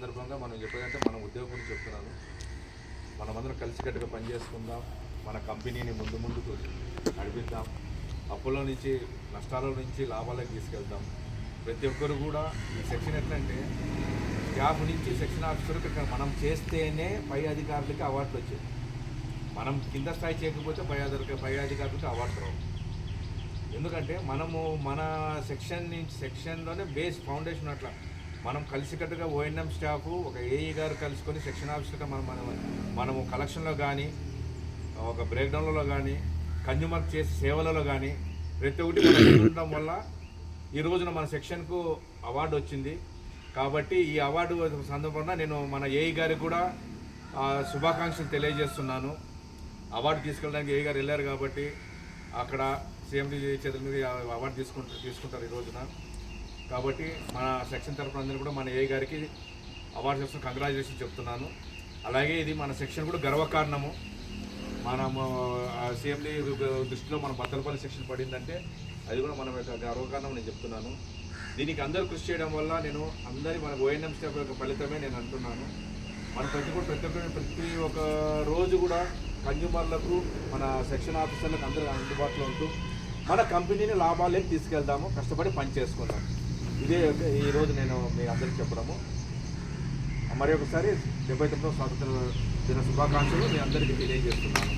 సందర్భంగా మనం చెప్పేదంటే మన ఉద్యోగం గురించి చెప్తున్నాను. మనమందరం కలిసికట్టుగా పనిచేసుకుందాం, మన కంపెనీని ముందుకు నడిపిద్దాం, అప్పుల నుంచి నష్టాల నుంచి లాభాలకు తీసుకెళ్దాం. ప్రతి ఒక్కరు కూడా ఈ సెక్షన్ ఎట్లంటే స్టాఫ్ నుంచి సెక్షన్ ఆఫీసర్కి మనం చేస్తేనే పై అధికారులకి అవార్డులు వచ్చాయి. మనం కింద స్థాయి చేయకపోతే పై అధికారులకి అవార్డు రావు. ఎందుకంటే మనము మన సెక్షన్లోనే బేస్ ఫౌండేషన్ అట్లా మనం కలిసికట్టుగా ఓఎన్ఎం స్టాఫ్ ఒక ఏఈ గారు కలుసుకొని సెక్షన్ ఆఫీసర్గా మనము కలెక్షన్లో కానీ ఒక బ్రేక్డౌన్లలో కానీ కన్జ్యూమర్ చేసే సేవలలో కానీ ప్రతి ఒక్కటి ఉండడం వల్ల ఈ రోజున మన సెక్షన్కు అవార్డు వచ్చింది. కాబట్టి ఈ అవార్డు సందర్భంగా నేను మన ఏఈ గారికి కూడా శుభాకాంక్షలు తెలియజేస్తున్నాను. అవార్డు తీసుకెళ్ళడానికి ఏఈ గారు వెళ్ళారు కాబట్టి అక్కడ సీఎండీ చేతుల మీద అవార్డు తీసుకుంటారు ఈ రోజున. కాబట్టి మన సెక్షన్ తరఫున అందరూ కూడా మన ఏఈ గారికి అవార్డు చేస్తున్న కంగ్రాచులేషన్ చెప్తున్నాను. అలాగే ఇది మన సెక్షన్ కూడా గర్వకారణము. మనము సీఎండీ దృష్టిలో మన బత్తలపల్లి సెక్షన్ పడిందంటే అది కూడా మన యొక్క గర్వకారణం నేను చెప్తున్నాను. దీనికి అందరూ కృషి చేయడం వల్ల నేను మన ఓఎన్ఎం స్టాఫ్ యొక్క ఫలితమే నేను అంటున్నాను. మన ప్రతి ఒక్క రోజు కూడా కన్జ్యూమర్లకు మన సెక్షన్ ఆఫీసర్లకు అందరూ అందుబాటులో ఉంటూ మన కంపెనీని లాభాలకు తీసుకెళ్దాము, కష్టపడి పని చేసుకుందాం. ఇదే ఈరోజు నేను మీ అందరికీ చెప్పడము. మరి ఒకసారి 79వ స్వాతంత్ర దిన శుభాకాంక్షలు మీ అందరికీ తెలియజేస్తున్నాను.